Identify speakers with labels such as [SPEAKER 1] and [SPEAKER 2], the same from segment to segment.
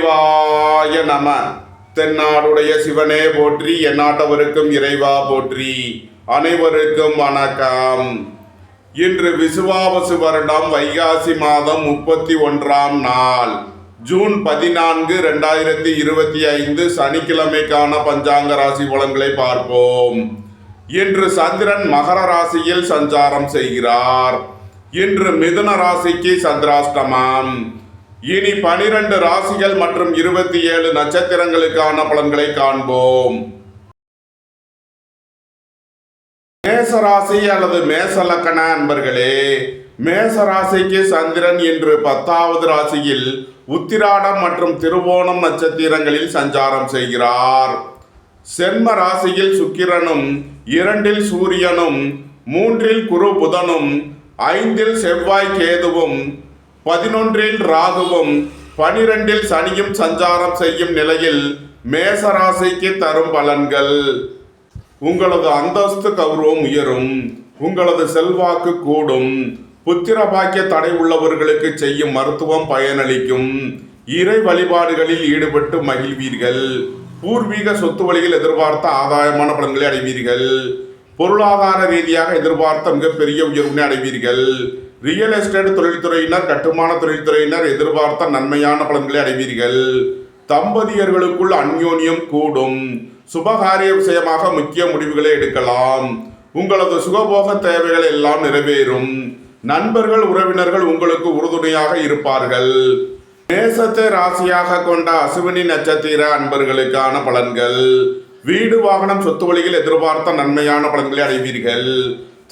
[SPEAKER 1] சிவாய நம. தென்னாடுடைய சிவனே போற்றி, எந்நாட்டவருக்கும் இறைவா போற்றி. அனைவருக்கும் வணக்கம். இன்று விசுவாவசு வருடம் வைகாசி மாதம் 31ஆம் நாள், ஜூன் 14, 2025 சனிக்கிழமைக்கான பஞ்சாங்க ராசி பலன்களை பார்ப்போம். இன்று சந்திரன் மகர ராசியில் சஞ்சாரம் செய்கிறார். இன்று மிதுன ராசிக்கு சந்திராஷ்டமம். இனி 12 ராசிகள் மற்றும் 27 நட்சத்திரங்களுக்கான பலன்களை காண்போம். மேசராசி அல்லது மேசலக்கண அன்பர்களே, மேசராசிக்கு சந்திரன் இன்று 10வது ராசியில் உத்திராடம் மற்றும் திருவோணம் நட்சத்திரங்களில் சஞ்சாரம் செய்கிறார். சென்ம ராசியில் சுக்கிரனும், 2இல் சூரியனும், 3இல் குரு புதனும், 5இல் செவ்வாய் கேதுவும், 11இல் ராகுவும், 12இல் சனியும் சஞ்சாரம் செய்யும் நிலையில் மேசராசிக்கு தரும் பலன்கள்: உங்களது அந்தஸ்து கௌரவம் உயரும், உங்களது செல்வாக்கு கூடும், புத்திர பாக்கிய தடை உள்ளவர்களுக்கு செய்யும் மருத்துவம் பயனளிக்கும், இறை வழிபாடுகளில் ஈடுபட்டு மகிழ்வீர்கள், பூர்வீக சொத்து வழியில் எதிர்பார்த்த ஆதாயமான பலன்களை அடைவீர்கள், பொருளாதார ரீதியாக எதிர்பார்த்த மிகப்பெரிய உயர்வினை அடைவீர்கள், ரியல் எஸ்டேட் தொழில்துறையினர், கட்டுமான தொழில்துறையினர் எதிர்பார்த்த நன்மையான பலன்களை அடைவீர்கள், தம்பதியர்களுக்குள் அந்யோன்யம் கூடும், சுபகாரிய விஷயமாக முக்கிய முடிவுகளை எடுக்கலாம், உங்களது சுகபோக தேவைகள் எல்லாம் நிறைவேறும், நண்பர்கள் உறவினர்கள் உங்களுக்கு உறுதுணையாக இருப்பார்கள். மேசத்தை ராசியாக கொண்ட அசுவினி நட்சத்திர அன்பர்களுக்கான பலன்கள்: வீடு வாகனம் சொத்து வழியில் எதிர்பார்த்த நன்மையான பலன்களை அடைவீர்கள்,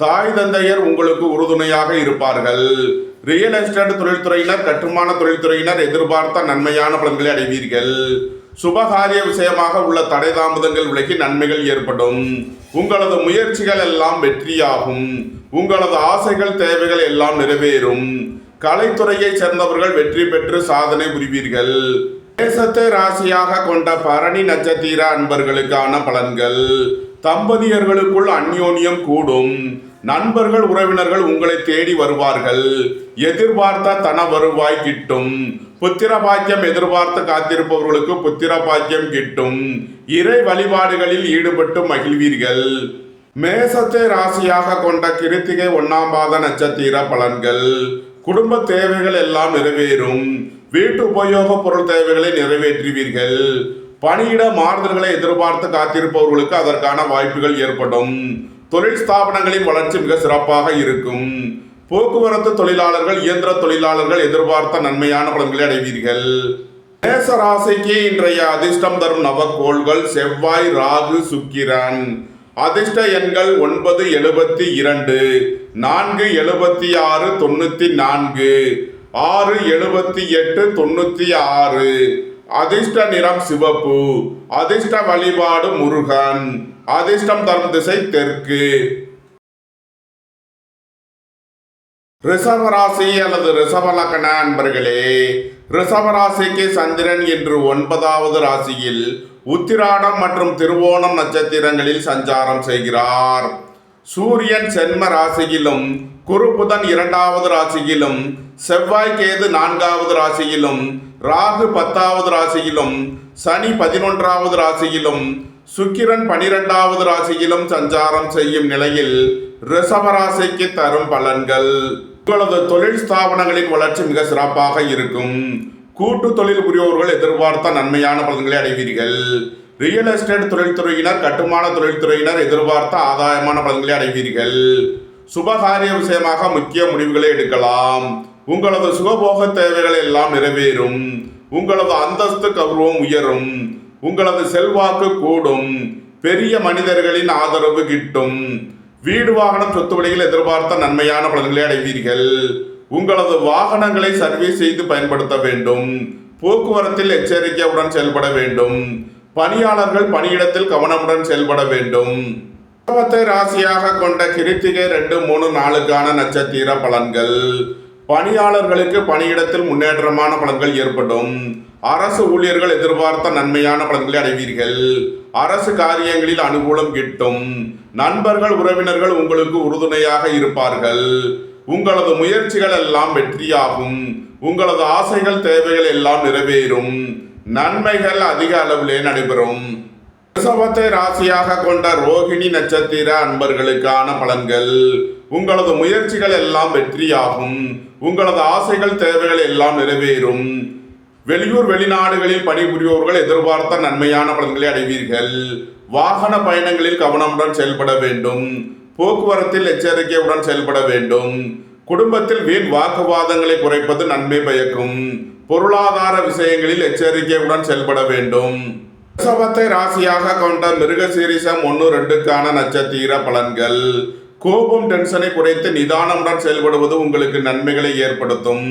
[SPEAKER 1] தாய் தந்தையர் உங்களுக்கு உறுதுணையாக இருப்பார்கள், ரியல் எஸ்டேட் தொழில்துறையினர், கட்டுமான தொழில்துறையினர் எதிர்பார்த்த நன்மையான பலன்களை அடைவீர்கள், சுபகாரிய விஷயமாக உள்ள தடை தாமதங்கள் விலகி நன்மைகள் ஏற்படும், உங்களது முயற்சிகள் எல்லாம் வெற்றியாகும், உங்களது ஆசைகள் தேவைகள் எல்லாம் நிறைவேறும், கலைத்துறையை சேர்ந்தவர்கள் வெற்றி பெற்று சாதனை புரிவீர்கள். மேசத்தை ராசியாக கொண்ட பரணி நட்சத்திர அன்பர்களுக்கான பலன்கள்: தம்பதியர்களுக்குள் அந்யோன்யம் கூடும், நண்பர்கள் உறவினர்கள் உங்களை தேடி வருவார்கள், எதிர்பார்த்த தன வருவாய் கிட்டும், புத்திர பாக்கியம் எதிர்பார்த்து காத்திருப்பவர்களுக்கு புத்திர பாக்கியம் கிட்டும், இறை வழிபாடுகளில் ஈடுபட்டு மகிழ்வீர்கள். மேசத்தை ராசியாக கொண்ட கிருத்திகை 1ஆம் பாத நட்சத்திர பலன்கள்: குடும்ப தேவைகள் எல்லாம் நிறைவேறும், வீட்டு உபயோக பொருள் தேவைகளை நிறைவேற்றுவீர்கள், பணியிட மாறுதல்களை எதிர்பார்த்து காத்திருப்பவர்களுக்கு அதற்கான வாய்ப்புகள் ஏற்படும், தொழில் ஸ்தாபனங்களின் வளர்ச்சி மிக சிறப்பாக இருக்கும், போக்குவரத்து தொழிலாளர்கள், இயந்திர தொழிலாளர்கள் எதிர்பார்த்த நன்மையான பலன்களை அடைவீர்கள். மேச ராசிக்கு இன்றைய அதிர்ஷ்டம் தரும் நவக்கோள்கள்: செவ்வாய், ராகு, சுக்கிரன். அதிர்ஷ்ட எண்கள் 972, 476, 94, 678, 96. அதிர்ஷ்ட நிறம் சிவப்பு. அதிர்ஷ்ட வழிபாடு முருகன். அதிர்ஷ்டம் தரும் திசை தெற்கு. ரிஷபராசி அல்லது ரிஷபலக்கண அன்பர்களே, ரிஷபராசிக்கு சந்திரன் இன்று 9வது ராசியில் உத்திராடம் மற்றும் திருவோணம் நட்சத்திரங்களில் சஞ்சாரம் செய்கிறார். சூரியன் சென்ம ராசியிலும், குரு புதன் 2வது ராசியிலும், செவ்வாய் கேது 4வது ராசியிலும், ராகு 10வது ராசியிலும், சனி 11வது ராசியிலும், சுக்கிரன் 12வது ராசியிலும் சஞ்சாரம் செய்யும் நிலையில் ரிஷபராசிக்கு தரும் பலன்கள்: உங்களது தொழில் ஸ்தாபனங்களின் வளர்ச்சி மிக சிறப்பாக இருக்கும், கூட்டு தொழில் புரிவோர்கள் எதிர்பார்த்த நன்மையான பலன்களை அடைவீர்கள், ரியல் எஸ்டேட் தொழில்துறையினர், கட்டுமான தொழில்துறையினர் எதிர்பார்த்த ஆதாயமான பலன்களை அடைவீர்கள், சுபகாரிய விஷயமாக முக்கிய முடிவுகளை எடுக்கலாம், உங்களது சுகபோக தேவைகள் எல்லாம் நிறைவேறும், உங்களது அந்தஸ்து கௌரவம் உயரும், உங்களது செல்வாக்கு கூடும், பெரிய மனிதர்களின் ஆதரவு கிட்டும், வீடு வாகனம் சொத்து வழியில் எதிர்பார்த்த நன்மையான பலன்களை அடைவீர்கள், உங்களது வாகனங்களை சர்வீஸ் செய்து பயன்படுத்த வேண்டும், போக்குவரத்தில் எச்சரிக்கையுடன் செயல்பட வேண்டும், பணியாளர்கள் பணியிடத்தில் கவனமுடன் செயல்பட வேண்டும். ரிஷபத்தை ராசியாக கொண்ட கிருத்திகை 2, 3, 4க்கான நட்சத்திர பலன்கள்: பணியாளர்களுக்கு பணியிடத்தில் முன்னேற்றமான பலன்கள் ஏற்படும், அரசு ஊழியர்கள் எதிர்பார்த்த நன்மையான பலன்களை அடைவீர்கள், அரசு காரியங்களில் அனுகூலம் கிட்டும், நண்பர்கள் உறவினர்கள் உங்களுக்கு உறுதுணையாக இருப்பார்கள், உங்களது முயற்சிகள் எல்லாம் வெற்றியாகும், உங்களது ஆசைகள் தேவைகள் எல்லாம் நிறைவேறும், நன்மைகள் அதிக அளவிலே நடைபெறும். ரிஷபத்தை ராசியாக கொண்ட ரோகிணி நட்சத்திர அன்பர்களுக்கான பலன்கள். உங்களது முயற்சிகள் எல்லாம் வெற்றியாகும். உங்களது ஆசைகள் தேவைகள் எல்லாம் நிறைவேறும். வெளியூர் வெளிநாடுகளில் பணிபுரிவோர்கள் எதிர்பார்த்த நன்மையான பலன்களை அடைவீர்கள். வாகன பயணங்களில் கவனமுடன் செயல்பட வேண்டும். போக்குவரத்தில் எச்சரிக்கையுடன் செயல்பட வேண்டும். குடும்பத்தில் வீண் வாக்குவாதங்களை குறைப்பது நன்மை பயக்கும். பொருளாதார விஷயங்களில் எச்சரிக்கையுடன் செயல்பட வேண்டும். ரிஷபத்தை ராசியாக கொண்ட மிருகசீரிஷம் 1-2க்கான நட்சத்திர பலன்கள். கோபம் டென்ஷனை குறைத்து நிதானமுடன் செயல்படுவது உங்களுக்கு நன்மைகளை ஏற்படுத்தும்.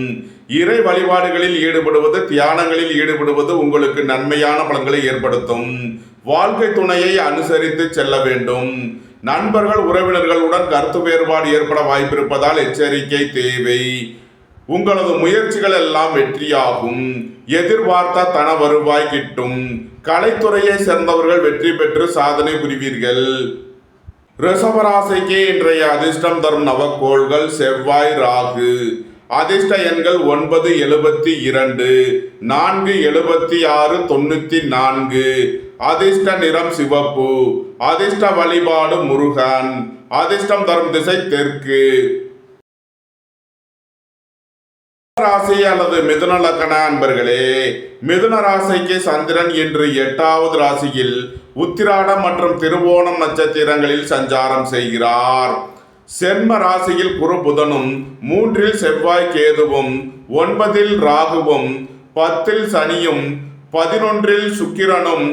[SPEAKER 1] இறை வழிபாடுகளில் ஈடுபடுவது, தியானங்களில் ஈடுபடுவது உங்களுக்கு நன்மையான பலன்களை ஏற்படுத்தும். வாழ்க்கை துணையை அனுசரித்து செல்ல வேண்டும். நண்பர்கள் உறவினர்களுடன் கருத்து வேறுபாடு ஏற்பட வாய்ப்பிருப்பதால் எச்சரிக்கை தேவை. உங்களது முயற்சிகள் எல்லாம் வெற்றியாகும். எதிர்பார்த்த தன வருவாய் கிட்டும். கலைத்துறையை சேர்ந்தவர்கள் வெற்றி பெற்று சாதனை புரிவீர்கள். ரிஷபராசிக்கு இன்றைய அதிர்ஷ்டம் தரும் நவக்கோள்கள் செவ்வாய், ராகு. அதிர்ஷ்ட எண்கள் 9, 72, 4, 76, 94. அதிர்ஷ்ட நிறம் சிவப்பு. அதிர்ஷ்ட வழிபாடு முருகன். அதிர்ஷ்டம் தரும் திசை தெற்கு. ராசி அல்லது மிதுன லக்ன அன்பர்களே, மிதுன ராசிக்கு சந்திரன் இன்று 8வது ராசியில் உத்திராடம் மற்றும் திருவோணம் நட்சத்திரங்களில் சஞ்சாரம் செய்கிறார். சென்ம ராசியில் குரு புதனும், 3இல் செவ்வாய் கேதுவும், 9இல் ராகுவும், 10இல் சனியும், 11இல் சுக்கிரனும்,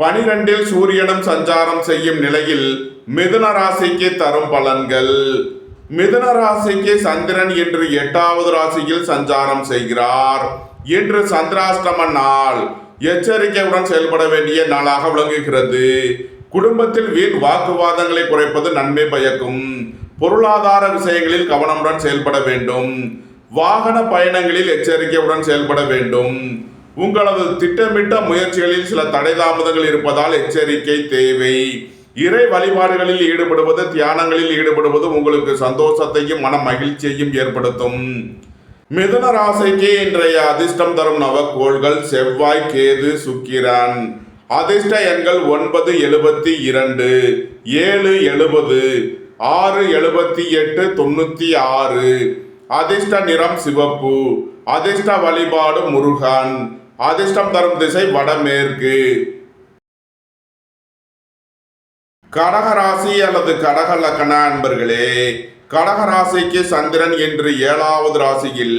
[SPEAKER 1] 12இல் சூரியனும் சஞ்சாரம் செய்யும் நிலையில் மிதுன ராசிக்கு தரும் பலன்கள். மிதுன ராசிக்கு சந்திரன் இன்று 8வது ராசியில் சஞ்சாரம் செய்கிறார். இன்று சந்திராஷ்டம நாள். எச்சரிக்கையுடன் செயல்பட வேண்டிய நாளாக விளங்குகிறது. குடும்பத்தில் வீண் வாக்குவாதங்களை குறைப்பது நன்மை பயக்கும். பொருளாதார விஷயங்களில் கவனமுடன் செயல்பட வேண்டும். வாகன பயணங்களில் எச்சரிக்கையுடன் செயல்பட வேண்டும். உங்களது திட்டமிட்ட முயற்சிகளில் சில தடை தாமதங்கள் இருப்பதால் எச்சரிக்கை தேவை. இறை வழிபாடுகளில் ஈடுபடுவது, தியானங்களில் ஈடுபடுவது உங்களுக்கு சந்தோஷத்தையும் மன மகிழ்ச்சியையும் ஏற்படுத்தும். மிதுன ராசிக்கு இன்றைய அதிர்ஷ்டம் தரும் நவக்கோள்கள் செவ்வாய், கேது, சுக்கிரன். அதிர்ஷ்ட எண்கள் 9, 72, 7, 70, 6, 78, 96. அதிர்ஷ்ட நிறம் சிவப்பு. அதிர்ஷ்ட வழிபாடு முருகன். அதிர்ஷ்டம் தரும் திசை வடமேற்கு. கடகராசி அல்லது கடக லக்ன அன்பர்களே, கடகராசிக்கு சந்திரன் இன்று 7வது ராசியில்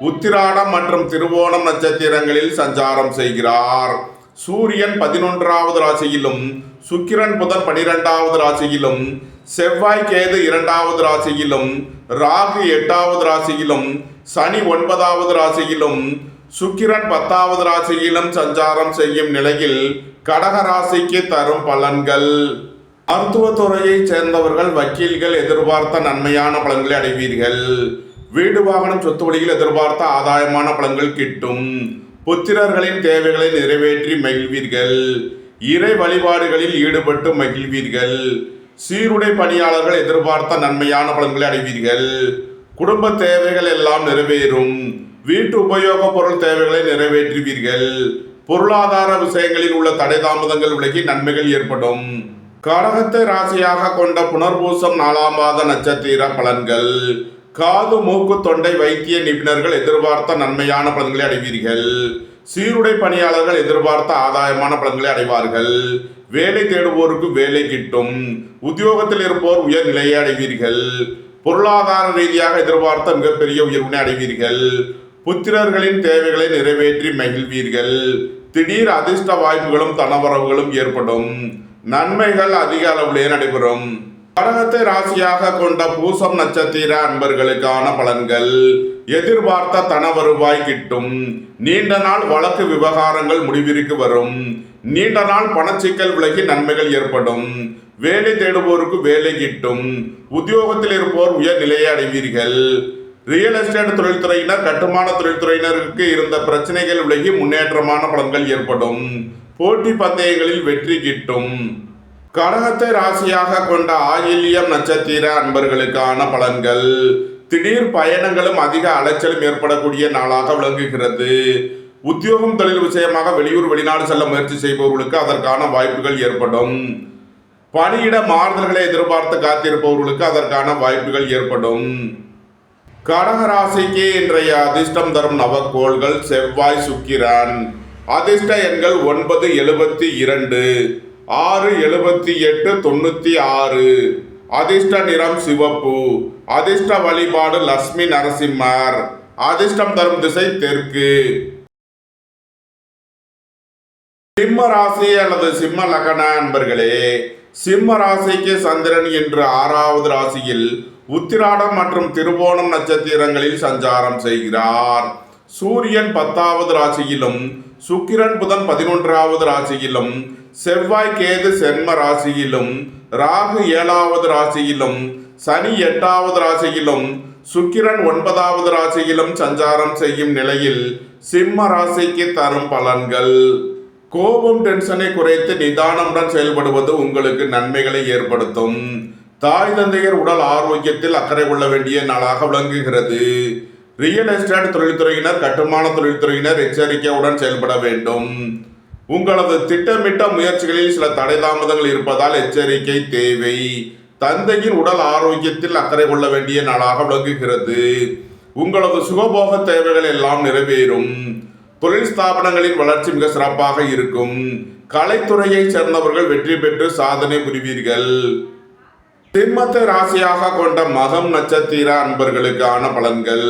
[SPEAKER 1] உத்திராடம் மற்றும் திருவோணம் நட்சத்திரங்களில் சஞ்சாரம் செய்கிறார். சூரியன் 11வது ராசியிலும், சுக்கிரன் புதன் 12வது ராசியிலும், செவ்வாய் கேது 2வது ராசியிலும், ராகு 8வது ராசியிலும், சனி 9வது ராசியிலும், சுக்கிரன் 10வது ராசியிலும் சஞ்சாரம் செய்யும் நிலையில் கடகராசிக்கு தரும் பலன்கள். மருத்துவத்துறையை சேர்ந்தவர்கள், வக்கீல்கள் எதிர்பார்த்த நன்மையான பலன்களை அடைவீர்கள். வீடு வாகனம் சொத்து வழியில் எதிர்பார்த்த ஆதாயமான பலன்கள் கிட்டும். புத்திரர்களின் தேவைகளை நிறைவேற்றி மகிழ்வீர்கள். இறை வழிபாடுகளில் ஈடுபட்டு மகிழ்வீர்கள். சீருடை பணியாளர்கள் எதிர்பார்த்த நன்மையான பலன்களை அடைவீர்கள். குடும்ப தேவைகள் எல்லாம் நிறைவேறும். வீட்டு உபயோக பொருள் தேவைகளை நிறைவேற்றுவீர்கள். பொருளாதார விஷயங்களில் உள்ள தடை தாமதங்கள் விலகி நன்மைகள் ஏற்படும். கடகத்தை ராசியாக கொண்ட புனர்பூசம் 4ஆம் பாத நட்சத்திர பலன்கள். காது, மூக்கு, தொண்டை வைத்திய நிபுணர்கள் எதிர்பார்த்த நன்மையான பலன்களை அடைவீர்கள். சீருடை பணியாளர்கள் எதிர்பார்த்த ஆதாயமான பலன்களை அடைவார்கள். வேலை தேடுவோருக்கு வேலை கிட்டும். உத்தியோகத்தில் இருப்போர் உயர் நிலையை அடைவீர்கள். பொருளாதார ரீதியாக எதிர்பார்த்த மிகப்பெரிய உயர்வினை அடைவீர்கள். புத்திரர்களின் தேவைகளை நிறைவேற்றி மகிழ்வீர்கள். திடீர் அதிர்ஷ்ட வாய்ப்புகளும் தனவரவுகளும் ஏற்படும். நன்மைகள் அதிக அளவிலே நடைபெறும். கடகத்தை ராசியாக கொண்ட பூசம் நட்சத்திர அன்பர்களுக்கான பலன்கள். எதிர்பார்த்த தன வருவாய் கிட்டும். நீண்ட நாள் வழக்கு விவகாரங்கள் முடிவிற்கு வரும். நீண்ட நாள் பணச்சிக்கல் விலகி நன்மைகள் ஏற்படும். வேலை தேடுவோருக்கு வேலை கிட்டும். உத்தியோகத்தில் இருப்போர் உயர் நிலையை அடைவீர்கள். ரியல் எஸ்டேட் தொழில்துறையினர், கட்டுமான தொழில்துறையினருக்கு இருந்த பிரச்சனைகள் விலகி முன்னேற்றமான பலன்கள் ஏற்படும். போட்டி பந்தயங்களில் வெற்றி கிட்டும். கடகத்தை ராசியாக கொண்ட ஆயில்யம் நட்சத்திர அன்பர்களுக்கான பலன்கள். திடீர் பயணங்களும் அதிக அலைச்சலும் ஏற்படக்கூடிய நாளாக விளங்குகிறது. உத்தியோகம் தொழில் விஷயமாக வெளியூர் வெளிநாடு செல்ல முயற்சி செய்பவர்களுக்கு அதற்கான வாய்ப்புகள் ஏற்படும். பணியிட மாறுதல்களை எதிர்பார்த்து காத்திருப்பவர்களுக்கு அதற்கான வாய்ப்புகள் ஏற்படும். கடகராசிக்கு இன்றைய அதிர்ஷ்டம் தரும் நவக்கோள்கள் செவ்வாய், சுக்கிரன். அதிர்ஷ்ட எண்கள் 9, 72, 6, 78, 96. அதிர்ஷ்ட நிறம் சிவப்பு. அதிர்ஷ்ட வழிபாடு லட்சுமி நரசிம்மர். அதிர்ஷ்டம் தரும் திசை தெற்கு. சிம்ம ராசி அல்லது சிம்ம லக்ன அன்பர்களே, சிம்ம ராசிக்கு சந்திரன் என்று 6வது ராசியில் உத்திராடம் மற்றும் திருவோணம் நட்சத்திரங்களில் சஞ்சாரம் செய்கிறார். சூரியன் 10வது ராசியிலும் சுக்கிரன் புதன் 11வது ராசியிலும் செவ்வாய் கேது சென்ம ராசியிலும் ராகு 7வது ராசியிலும் சனி 8வது ராசியிலும் சுக்கிரன் 9வது ராசியிலும் சஞ்சாரம் செய்யும் நிலையில் சிம்ம ராசிக்கு தரும் பலன்கள். கோபம் டென்ஷனை குறைத்து நிதானமுடன் செயல்படுவது உங்களுக்கு நன்மைகளை ஏற்படுத்தும். தாய் தந்தையர் உடல் ஆரோக்கியத்தில் அக்கறை கொள்ள வேண்டிய நாளாக விளங்குகிறது. ரியல் எஸ்டேட் தொழில்துறையினர், கட்டுமான தொழில்துறையினர் எச்சரிக்கையுடன் செயல்பட வேண்டும். உங்களது திட்டமிட்ட முயற்சிகளில் சில தடை தாமதங்கள் இருப்பதால் எச்சரிக்கை தேவை. தந்தையின் உடல் ஆரோக்கியத்தில் அக்கறை கொள்ள வேண்டிய நாளாக விளங்குகிறது. உங்களது சுகபோக தேவைகள் எல்லாம் நிறைவேறும். தொழில் ஸ்தாபனங்களின் வளர்ச்சி மிக சிறப்பாக இருக்கும். கலைத்துறையை சேர்ந்தவர்கள் வெற்றி பெற்று சாதனை புரிவீர்கள். சிம்மத்தை ராசியாக கொண்ட மகம் நட்சத்திர அன்பர்களுக்கான பலன்கள்.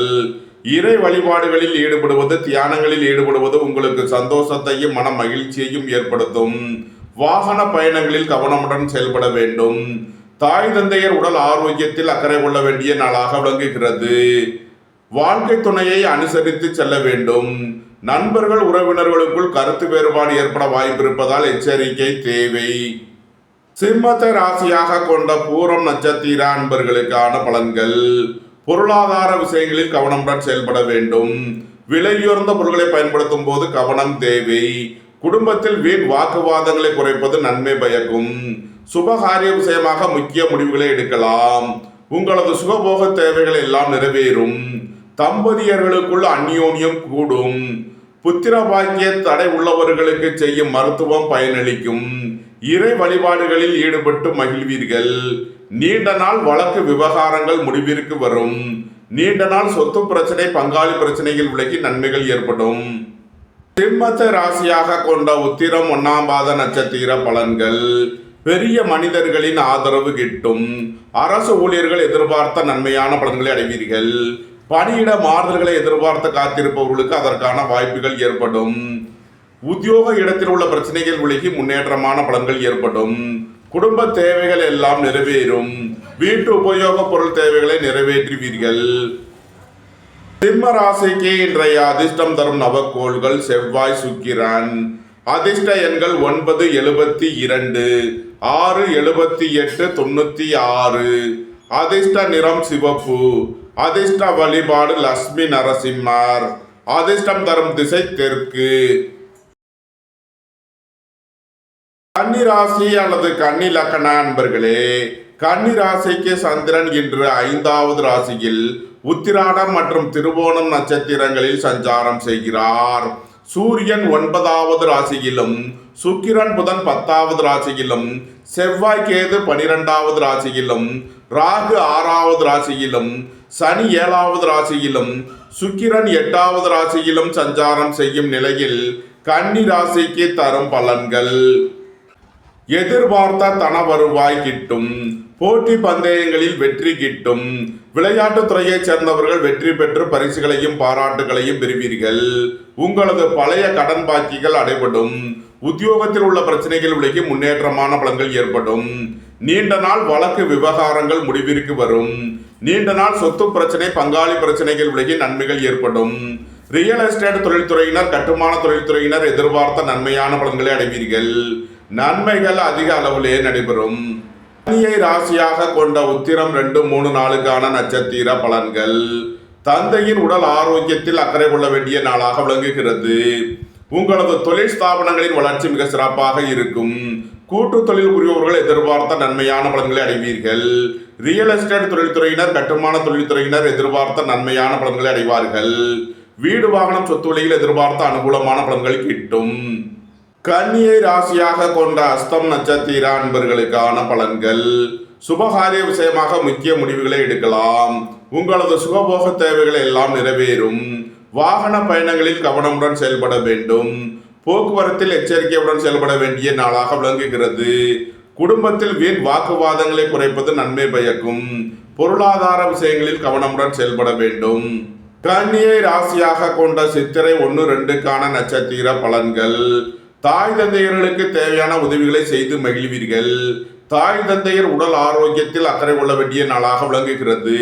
[SPEAKER 1] இறை வழிபாடுகளில் ஈடுபடுவது, தியானங்களில் ஈடுபடுவது உங்களுக்கு சந்தோஷத்தையும் மன மகிழ்ச்சியையும் ஏற்படுத்தும். வாகன பயணங்களில் கவனமுடன் செயல்பட வேண்டும். தாய் தந்தையர் உடல் ஆரோக்கியத்தில் அக்கறை கொள்ள வேண்டிய நாளாக விளங்குகிறது. வாழ்க்கை துணையை அனுசரித்து செல்ல வேண்டும். நண்பர்கள் உறவினர்களுக்குள் கருத்து வேறுபாடு ஏற்பட வாய்ப்பிருப்பதால் எச்சரிக்கை தேவை. சிம்மத்தை ராசியாக கொண்ட பூரம் நட்சத்திர அன்பர்களுக்கான பலன்கள். பொருளாதார விஷயங்களில் கவனமுடன் செயல்பட வேண்டும். விலையுயர்ந்த பொருட்களை பயன்படுத்தும் போது கவனம் தேவை. குடும்பத்தில் வீண் வாக்குவாதங்களை குறைப்பது நன்மை பயக்கும். சுபகாரிய விஷயமாக முக்கிய முடிவுகளை எடுக்கலாம். உங்களது சுகபோக தேவைகள் எல்லாம் நிறைவேறும். தம்பதியர்களுக்குள் அந்யோன்யம் கூடும். புத்திர பாக்கிய தடை உள்ளவர்களுக்கு செய்யும் மருத்துவம் பயனளிக்கும். இறை வழிபாடுகளில் ஈடுபட்டு மகிழ்வீர்கள். நீண்ட நாள் வழக்கு விவகாரங்கள் முடிவிற்கு வரும். நீண்ட நாள் சொத்து பிரச்சனை, பங்காளி பிரச்சனைகள் விலகி நன்மைகள் ஏற்படும். சிம்மத்தை ராசியாக கொண்ட உத்திரம் 1ஆம் பாத நட்சத்திர பலன்கள். பெரிய மனிதர்களின் ஆதரவு கிட்டும். அரசு ஊழியர்கள் எதிர்பார்த்த நன்மையான பலன்களை அடைவீர்கள். பணியிட மாறுதல்களை எதிர்பார்த்து காத்திருப்பவர்களுக்கு அதற்கான வாய்ப்புகள் ஏற்படும். உத்தியோக இடத்தில் உள்ள பிரச்சனைகள் விலகி முன்னேற்றமான பலன்கள் ஏற்படும். குடும்ப தேவைகள் எல்லாம் நிறைவேறும். வீட்டு உபயோக பொருள் தேவைகளை நிறைவேற்றுவீர்கள். சிம்ம ராசிக்கு இன்றைய அதிர்ஷ்டம் தரும் நவக்கோள்கள் செவ்வாய், சுக்கிரன். அதிர்ஷ்ட எண்கள் 9, 72, 6, 78, 96. அதிர்ஷ்ட நிறம் சிவப்பு. அதிர்ஷ்ட வழிபாடு லட்சுமி நரசிம்மர். அதிர்ஷ்டம் தரும் திசை தெற்கு. கன்னிராசி அல்லது கன்னி லக்ன அன்பர்களே, கன்னிராசிக்கு சந்திரன் இன்று 5வது ராசியில் உத்திராடம் மற்றும் திருவோணம் நட்சத்திரங்களில் சஞ்சாரம் செய்கிறார். சூரியன் 9வது ராசியிலும் சுக்கிரன் புதன் 10வது ராசியிலும் செவ்வாய் கேது 12வது ராசியிலும் ராகு 6வது ராசியிலும் சனி 7வது ராசியிலும் சுக்கிரன் 8வது ராசியிலும் சஞ்சாரம் செய்யும் நிலையில் கன்னி ராசிக்கு தரும் பலன்கள். எதிர்பார்த்த தன வருவாய் கிட்டும். போட்டி பந்தயங்களில் வெற்றி கிட்டும். விளையாட்டுத் துறையைச் சேர்ந்தவர்கள் வெற்றி பெற்று பரிசுகளையும் பாராட்டுகளையும் பெறுவீர்கள். உங்களது பழைய கடன் பாக்கிகள் அடைபடும். உத்தியோகத்தில் உள்ள பிரச்சனைகள் விலகி முன்னேற்றமான பலன்கள் ஏற்படும். நீண்ட நாள் வழக்கு விவகாரங்கள் முடிவிற்கு வரும். நீண்ட நாள் சொத்து பிரச்சனை, பங்காளி பிரச்சனைகள் விலகி நன்மைகள் ஏற்படும். ரியல் எஸ்டேட் தொழில்துறையினர், கட்டுமான தொழில்துறையினர் எதிர்பார்த்த நன்மையான பலன்களை அடைவீர்கள். நன்மைகள் அதிக அளவிலே நடைபெறும். கன்னியை ராசியாக கொண்ட உத்திரம் 2, 3, 4க்கான நட்சத்திர பலன்கள். தந்தையின் உடல் ஆரோக்கியத்தில் அக்கறை கொள்ள வேண்டிய நாளாக விளங்குகிறது. உங்களது தொழில் ஸ்தாபனங்களின் வளர்ச்சி மிக சிறப்பாக இருக்கும். கூட்டு தொழில் புரிபவர்கள் எதிர்பார்த்த நன்மையான பலன்களை அடைவீர்கள். ரியல் எஸ்டேட் தொழில்துறையினர், கட்டுமான தொழில்துறையினர் எதிர்பார்த்த நன்மையான பலன்களை அடைவார்கள். வீடு வாகனம் சொத்து வழியில் எதிர்பார்த்த அனுகூலமான பலன்கள் கிட்டும். கன்னியை ராசியாக கொண்ட அஸ்தம் நட்சத்திர அன்பர்களுக்கான பலன்கள். சுபகாரிய விஷயமாக முக்கிய முடிவுகளை எடுக்கலாம். உங்களது சுகபோக தேவைகள் எல்லாம் நிறைவேறும். வாகன பயணங்களில் கவனமுடன் செயல்பட வேண்டும். போக்குவரத்தில் எச்சரிக்கையுடன் செயல்பட வேண்டிய நாளாக விளங்குகிறது. குடும்பத்தில் வீண் வாக்குவாதங்களை குறைப்பது நன்மை பயக்கும். பொருளாதார விஷயங்களில் கவனமுடன் செயல்பட வேண்டும். கன்னியை ராசியாக கொண்ட சித்திரை 1-2க்கான நட்சத்திர பலன்கள். தாய் தந்தையர்களுக்கு தேவையான உதவிகளை செய்து மகிழ்வீர்கள். தாய் தந்தையர் உடல் ஆரோக்கியத்தில் அக்கறை கொள்ள வேண்டிய நாளாக விளங்குகிறது.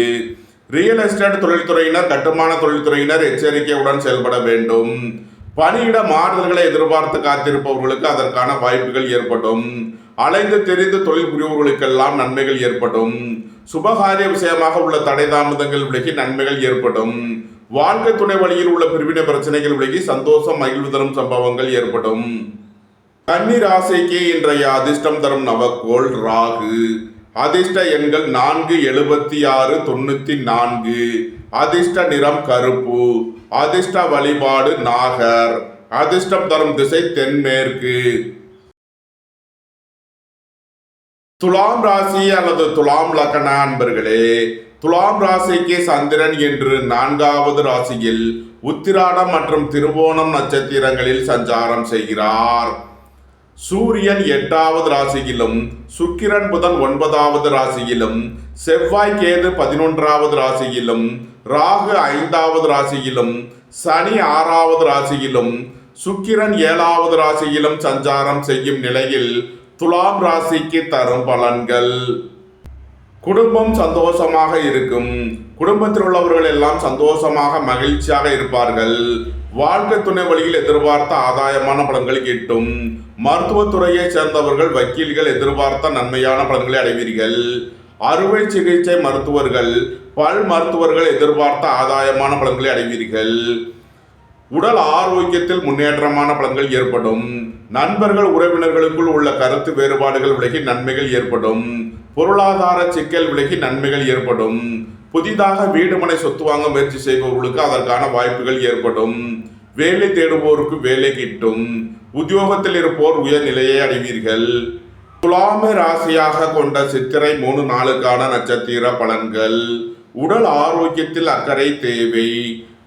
[SPEAKER 1] ரியல் எஸ்டேட் தொழில்துறையினர், கட்டுமான தொழில்துறையினர் எச்சரிக்கையுடன் செயல்பட வேண்டும். பணியிட மாறுதல்களை எதிர்பார்த்து காத்திருப்பவர்களுக்கு அதற்கான வாய்ப்புகள் ஏற்படும். அலைந்து தெரிந்து தொழில் புரிபவர்களுக்கெல்லாம் நன்மைகள் ஏற்படும். சுபகாரிய விஷயமாக உள்ள தடை தாமதங்கள் விலகி நன்மைகள் ஏற்படும். வாழ்க்கை துணை வழியில் உள்ள பிரிவினை பிரச்சனைகள் விலகி சந்தோஷம் மகிழ்வு தரும் சம்பவங்கள் ஏற்படும். கன்னி ராசிக்கு இன்றைய அதிர்ஷ்டம் தரும் நவக்கோள் ராகு. அதிர்ஷ்ட எண்கள் 4, 76, 94. அதிர்ஷ்ட நிறம் கருப்பு. அதிர்ஷ்ட வழிபாடு நாகர். அதிர்ஷ்டம் தரும் திசை தென்மேற்கு. துலாம் ராசி அல்லது துலாம் லக்ன அன்பர்களே, துலாம் ராசிக்கு சந்திரன் என்று 4வது ராசியில் உத்திராடம் மற்றும் திருவோணம் நட்சத்திரங்களில் சஞ்சாரம் செய்கிறார். சூரியன் 8வது ராசியிலும், சுக்கிரன் புதன் 9வது ராசியிலும், செவ்வாய் கேது 11வது ராசியிலும், ராகு 5வது ராசியிலும், சனி 6வது ராசியிலும், சுக்கிரன் 7வது ராசியிலும் சஞ்சாரம் செய்யும் நிலையில் துலாம் ராசிக்கு தரும் பலன்கள். குடும்பம் சந்தோஷமாக இருக்கும். குடும்பத்தில் உள்ளவர்கள் எல்லாம் சந்தோஷமாக மகிழ்ச்சியாக இருப்பார்கள். வாழ்க்கை துணை வழியில் எதிர்பார்த்த ஆதாயமான பலன்கள் கிட்டும். மருத்துவத்துறையை சேர்ந்தவர்கள், வக்கீல்கள் எதிர்பார்த்த நன்மையான பலன்களை அடைவீர்கள். அறுவை சிகிச்சை மருத்துவர்கள், பல் மருத்துவர்கள் எதிர்பார்த்த ஆதாயமான பலன்களை அடைவீர்கள். உடல் ஆரோக்கியத்தில் முன்னேற்றமான பலன்கள் ஏற்படும். நண்பர்கள் உறவினர்களுக்குள் உள்ள கருத்து வேறுபாடுகள் விலகி நன்மைகள் ஏற்படும். பொருளாதார சிக்கல் விலகி நன்மைகள் ஏற்படும். புதிதாக வீடு மனை சொத்து வாங்க முயற்சி செய்பவர்களுக்கு அதற்கான வாய்ப்புகள் ஏற்படும். வேலை தேடுவோருக்கு வேலை கிட்டும். உத்தியோகத்தில் இருப்போர் உயர்நிலையை அடைவீர்கள். துலாமை ராசியாக கொண்ட சித்திரை 3-4க்கான நட்சத்திர பலன்கள். உடல் ஆரோக்கியத்தில் அக்கறை தேவை.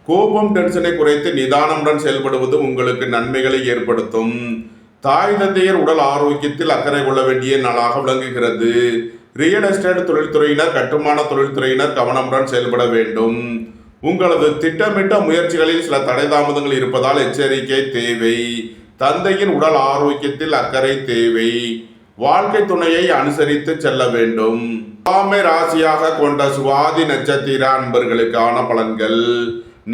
[SPEAKER 1] கோபம் டென்ஷனை குறைத்து நிதானமுடன் செயல்படுவது உங்களுக்கு நன்மைகளை ஏற்படுத்தும். தாய் தந்தையர் உடல் ஆரோக்கியத்தில் அக்கறை கொள்ள வேண்டிய நாளாக விளங்குகிறது. ரியல் எஸ்டேட் தொழில்துறையினர், கட்டுமான தொழில்துறையினர் கவனமுடன் செயல்பட வேண்டும். உங்களது திட்டமிட்ட முயற்சிகளில் சில தடை தாமதங்கள் இருப்பதால் எச்சரிக்கை தேவை. தந்தையின் உடல் ஆரோக்கியத்தில் அக்கறை தேவை. வாழ்க்கை துணையை அனுசரித்து செல்ல வேண்டும். துலாமை ராசியாக கொண்ட சுவாதி நட்சத்திர அன்பர்களுக்கான பலன்கள்.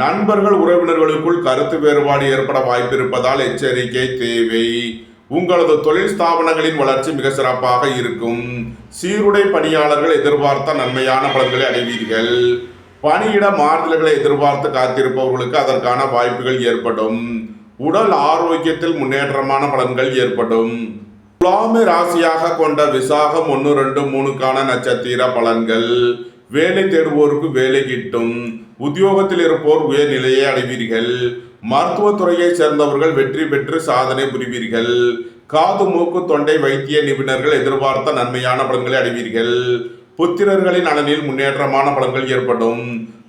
[SPEAKER 1] நண்பர்கள் உறவினர்களுக்குள் கருத்து வேறுபாடு ஏற்பட வாய்ப்பு இருப்பதால் எச்சரிக்கை தேவை. உங்களது தொழில் ஸ்தாபனங்களின் வளர்ச்சி மிக சிறப்பாக இருக்கும். சீருடை பணியாளர்கள் எதிர்பார்த்த நன்மையான பலன்களை அடைவீர்கள். பணியிட மாறுதல்களை எதிர்பார்த்து காத்திருப்பவர்களுக்கு அதற்கான வாய்ப்புகள் ஏற்படும். உடல் ஆரோக்கியத்தில் முன்னேற்றமான பலன்கள் ஏற்படும். துலாமை ராசியாக கொண்ட விசாகம் 1-2-3க்கான நட்சத்திர பலன்கள். வேலை தேடுவோருக்கு வேலை கிட்டும். உத்தியோகத்தில் இருப்போர் உயர்நிலையை அடைவீர்கள். மருத்துவத்துறையை சேர்ந்தவர்கள் வெற்றி பெற்று சாதனை புரிவீர்கள். காது மூக்கு தொண்டை வைத்திய நிபுணர்கள் எதிர்பார்த்த நன்மையான பலன்களை அடைவீர்கள். புத்திரர்களின் நலனில் முன்னேற்றமான பலன்கள் ஏற்படும்.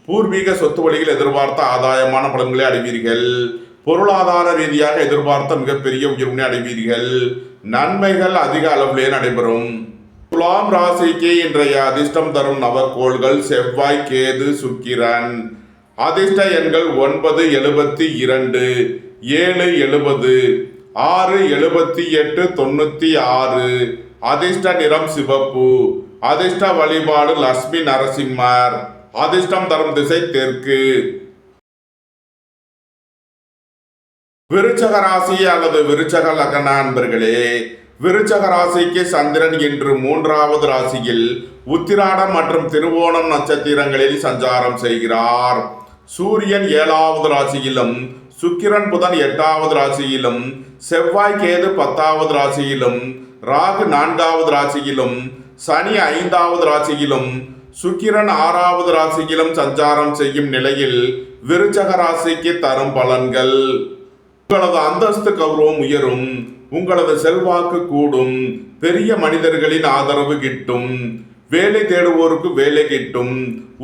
[SPEAKER 1] பூர்வீக சொத்து வழியில் எதிர்பார்த்த ஆதாயமான பலன்களை அடைவீர்கள். பொருளாதார ரீதியாக எதிர்பார்த்த மிகப்பெரிய உயர்வினை அடைவீர்கள். நன்மைகள் அதிக அளவிலே நடைபெறும். துலாம் ராசிக்கு இன்றைய அதிர்ஷ்டம் தரும் நவக்கோள்கள் செவ்வாய் கேது சுக்கிரன். அதிர்ஷ்ட எண்கள் 9, 72, 7, 70, 6, 78, 96. அதிர்ஷ்ட நிறம் சிவப்பு. அதிர்ஷ்ட வழிபாடு லட்சுமி நரசிம்மர். அதிர்ஷ்டம் தரும் திசை தெற்கு. விருச்சக ராசி அல்லது விருச்சக லக்ன அன்பர்களே, விருச்சக ராசிக்கு சந்திரன் இன்று 3வது ராசியில் உத்திராடம் மற்றும் திருவோணம் நட்சத்திரங்களில் சஞ்சாரம் செய்கிறார். சூரியன் 7வது ராசியிலும், சுக்கிரன் புதன் 8வது ராசியிலும், செவ்வாய் கேது 10வது ராசியிலும், ராகு 4வது ராசியிலும், சனி 5வது ராசியிலும், சுக்கிரன் 6வது ராசியிலும் சஞ்சாரம் செய்யும் நிலையில் விருச்சக ராசிக்கு தரும் பலன்கள். உங்களது அந்தஸ்து கௌரவம் உயரும், உங்களது செல்வாக்கு கூடும், பெரிய மனிதர்களின் ஆதரவு கிட்டும், வேலை தேடுவோருக்கு வேலை கிட்டும்,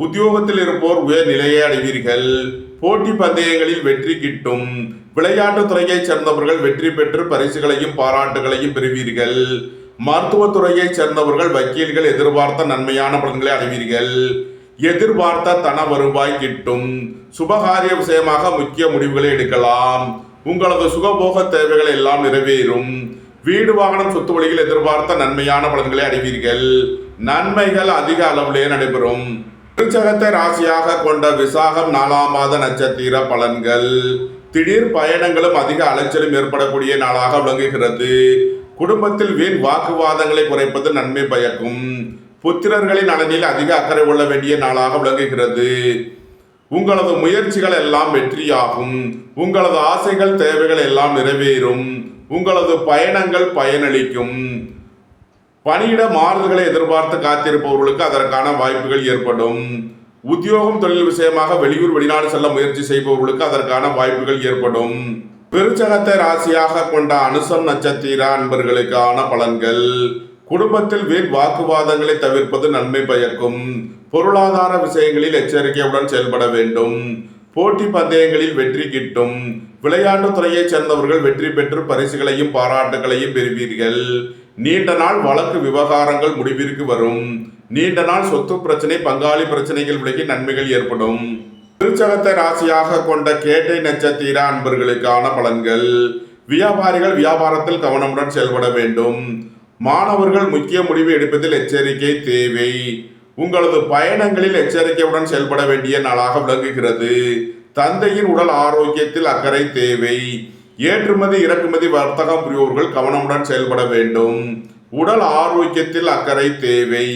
[SPEAKER 1] உத்தியோகத்தில் இருப்போர் உயர் நிலையை அடைவீர்கள், போட்டி பந்தயங்களில் வெற்றி கிட்டும், விளையாட்டுத் துறையைச் சேர்ந்தவர்கள் வெற்றி பெற்று பரிசுகளையும் பாராட்டுகளையும் பெறுவீர்கள், மருத்துவத்துறையைச் சேர்ந்தவர்கள் வக்கீல்கள் எதிர்பார்த்த நன்மையான பலன்களை அடைவீர்கள், எதிர்பார்த்த தன வருவாய் கிட்டும், சுபகாரிய விஷயமாக முக்கிய முடிவுகளை எடுக்கலாம், உங்களது சுகபோக தேவைகள் எல்லாம் நிறைவேறும், வீடு வாகனம் சொத்து வழியில் எதிர்பார்த்த நன்மையான பலன்களை அடைவீர்கள், நன்மைகள் அதிக அளவிலே நடைபெறும். விருச்சகத்தை ராசியாக கொண்ட விசாகம் 4ஆம் மாத நட்சத்திர பலன்கள். திடீர் பயணங்களும் அதிக அலைச்சலும் ஏற்படக்கூடிய நாளாக விளங்குகிறது. குடும்பத்தில் வீண் வாக்குவாதங்களை குறைப்பது நன்மை பயக்கும். புத்திரர்களின் நலனில் அதிக அக்கறை கொள்ள வேண்டிய நாளாக விளங்குகிறது. உங்களது முயற்சிகள் எல்லாம் வெற்றியாகும், உங்களது ஆசைகள் தேவைகள் எல்லாம் நிறைவேறும், உங்களது பயணங்கள் பயனளிக்கும். பணியிட மாறுதல்களை எதிர்பார்த்து காத்திருப்பவர்களுக்கு அதற்கான வாய்ப்புகள் ஏற்படும். உத்தியோகம் தொழில் விஷயமாக வெளியூர் வெளிநாடு செல்ல முயற்சி செய்பவர்களுக்கு அதற்கான வாய்ப்புகள் ஏற்படும். விருச்சகத்தை ராசியாக கொண்ட அனுசம் நட்சத்திர அன்பர்களுக்கான பலன்கள். குடும்பத்தில் வீண் வாக்குவாதங்களை தவிர்ப்பது நன்மை பயக்கும். பொருளாதார விஷயங்களில் எச்சரிக்கையுடன் செயல்பட வேண்டும். போட்டி பந்தயங்களில் வெற்றி கிட்டும், விளையாட்டுத் துறையைச் சேர்ந்தவர்கள் வெற்றி பெற்று பரிசுகளையும் பாராட்டுகளையும் பெறுவீர்கள், நீண்ட நாள் வழக்கு விவகாரங்கள் முடிவிற்கு வரும், நீண்ட நாள் சொத்து பிரச்சனை பங்காளி பிரச்சனைகள் விலகி நன்மைகள் ஏற்படும். விருச்சகத்தை ராசியாக கொண்ட கேட்டை நட்சத்திர அன்பர்களுக்கான பலன்கள். வியாபாரிகள் வியாபாரத்தில் கவனமுடன் செயல்பட வேண்டும். மாணவர்கள் முக்கிய முடிவு எடுப்பதில் எச்சரிக்கை தேவை. உங்களது பயணங்களில் எச்சரிக்கையுடன் செயல்பட வேண்டிய நாளாக விளங்குகிறது. தந்தையின் உடல் ஆரோக்கியத்தில் அக்கறை தேவை. ஏற்றுமதி இறக்குமதி வர்த்தகம் புரிவோர்கள் கவனமுடன் செயல்பட வேண்டும். உடல் ஆரோக்கியத்தில் அக்கறை தேவை.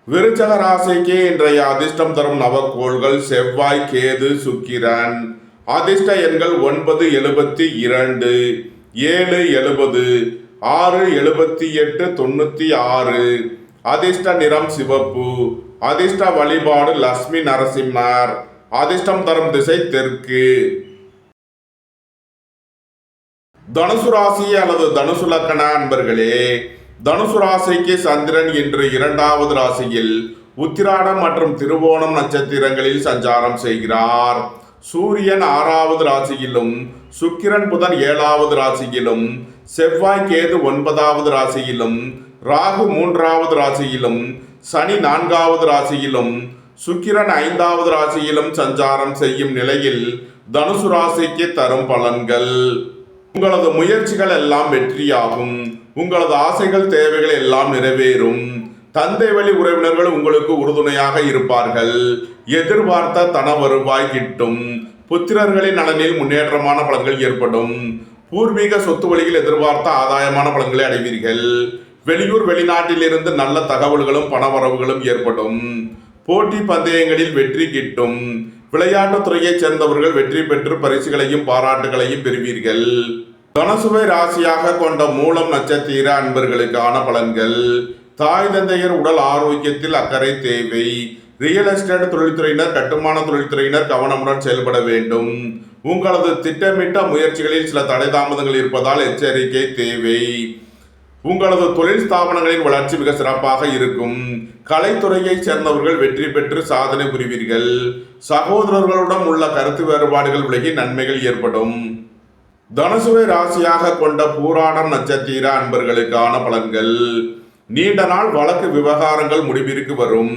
[SPEAKER 1] விருச்சக ராசிக்கு இன்றைய அதிர்ஷ்டம் தரும் நவக்கோள்கள் செவ்வாய், கேது, சுக்கிரன். அதிர்ஷ்ட எண்கள் 972, 770, 678, 96. அதிர்ஷ்ட நிறம் சிவப்பு. அதிர்ஷ்ட வழிபாடு லட்சுமி நரசிம்மர். அதிர்ஷ்டம் தரும் திசை தெற்கு. தனுசு ராசி அல்லது தனுசு லக்கண அன்பர்களே, தனுசு ராசிக்கு சந்திரன் இன்று 2வது ராசியில் உத்திராடம் மற்றும் திருவோணம் நட்சத்திரங்களில் சஞ்சாரம் செய்கிறார். சூரியன் 6வது ராசியிலும், சுக்கிரன் புதன் 7வது ராசியிலும், செவ்வாய் கேது 9வது ராசியிலும், ராகு 3வது ராசியிலும், சனி 4வது ராசியிலும், சுக்கிரன் 5வது ராசியிலும் சஞ்சாரம் செய்யும் நிலையில் தனுசு ராசிக்கு தரும் பலன்கள். உங்களது முயற்சிகள் எல்லாம் வெற்றியாகும், உங்களது ஆசைகள் தேவைகள் எல்லாம் நிறைவேறும், தந்தை வழி உறவினர்கள் உங்களுக்கு உறுதுணையாக இருப்பார்கள், எதிர்பார்த்த தன வருவாய் கிட்டும், புத்திரர்களின் நலனில் முன்னேற்றமான பலன்கள் ஏற்படும், பூர்வீக சொத்து வழியில் எதிர்பார்த்த ஆதாயமான பலன்களை அடைவீர்கள், வெளியூர் வெளிநாட்டில் இருந்து நல்ல தகவல்களும் பணவரவுகளும் ஏற்படும், போட்டி பந்தயங்களில் வெற்றி கிட்டும், விளையாட்டுத் துறையைச் சேர்ந்தவர்கள் வெற்றி பெற்று பரிசுகளையும் பாராட்டுகளையும் பெறுவீர்கள். தனுசுவை ராசியாக கொண்ட மூலம் நட்சத்திர அன்பர்களுக்கான பலன்கள். தாய் தந்தையர் உடல் ஆரோக்கியத்தில் அக்கறை தேவை. ரியல் எஸ்டேட் தொழில்துறையினர், கட்டுமான தொழில்துறையினர் கவனமுடன் செயல்பட வேண்டும். உங்களது திட்டமிட்ட முயற்சிகளில் சில தடை தாமதங்கள் இருப்பதால் எச்சரிக்கை தேவை. உங்களது தொழில் ஸ்தாபனங்களின் வளர்ச்சி மிக சிறப்பாக இருக்கும். கலைத்துறையை சேர்ந்தவர்கள் வெற்றி பெற்று சாதனை புரிவீர்கள். சகோதரர்களுடன் உள்ள கருத்து வேறுபாடுகள் விலகி நன்மைகள் ஏற்படும். தனுசுவை ராசியாக கொண்ட பூராடம் நட்சத்திர அன்பர்களுக்கான பலன்கள். நீண்ட நாள் வழக்கு விவகாரங்கள் முடிவிற்கு வரும்.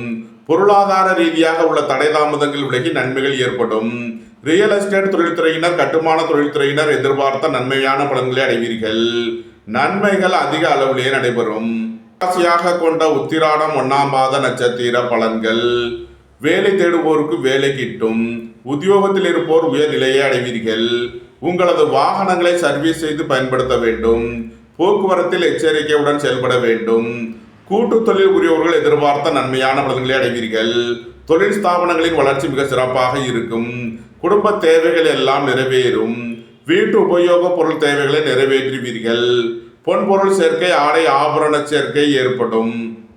[SPEAKER 1] பொருளாதார ரீதியாக உள்ள தடை தாமதங்கள் விலகி நன்மைகள் ஏற்படும். ரியல் எஸ்டேட் தொழில்துறையினர், கட்டுமான தொழில்துறையினர் எதிர்பார்த்த நன்மையான பலன்களை அடைவீர்கள். நன்மைகள் அதிக அளவிலே நடைபெறும். ராசியாக கொண்ட உத்திராடம் 1ஆம் மாத நட்சத்திர பலன்கள். வேலை தேடுவோருக்கு வேலை கிட்டும். உத்தியோகத்தில் இருப்போர் உயர் நிலையை அடைவீர்கள். உங்களது வாகனங்களை சர்வீஸ் செய்து பயன்படுத்த வேண்டும். போக்குவரத்தில் எச்சரிக்கையுடன் செயல்பட வேண்டும். கூட்டு தொழில் புரியவர்கள் எதிர்பார்த்த நன்மையான பலன்களை அடைவீர்கள். தொழில் ஸ்தாபனங்களின் வளர்ச்சி மிக சிறப்பாக இருக்கும். குடும்ப தேவைகள் எல்லாம் நிறைவேறும். வீட்டு உபயோக பொருள் தேவைகளை நிறைவேற்றுவீர்கள். பொன்பொருள் சேர்க்கை, ஆடை ஆபரண சேர்க்கை ஏற்படும்.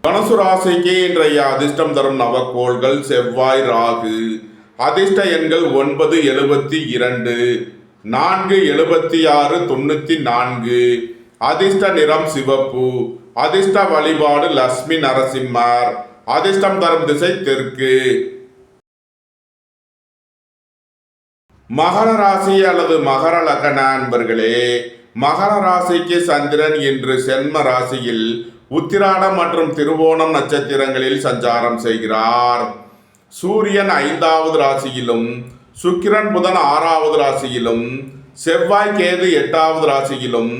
[SPEAKER 1] தனுசு ராசிக்கு இன்றைய அதிர்ஷ்டம் தரும் நவக்கோள்கள் செவ்வாய், ராகு. அதிர்ஷ்ட எண்கள் 972, 476, 94. அதிர்ஷ்ட நிறம் சிவப்பு. அதிர்ஷ்ட வழிபாடு லட்சுமி நரசிம்மர். அதிர்ஷ்டம் தரும் திசை தெற்கு. மகர ராசி அல்லது மகர லக்ன அன்பர்களே, மகர ராசிக்கு சந்திரன் இன்று சென்ம ராசியில் உத்திராடம் மற்றும் திருவோணம் நட்சத்திரங்களில் சஞ்சாரம் செய்கிறார். சூரியன் 5வது ராசியிலும், சுக்கிரன் புதன் 6வது ராசியிலும், செவ்வாய் கேது 8வது ராசியிலும்,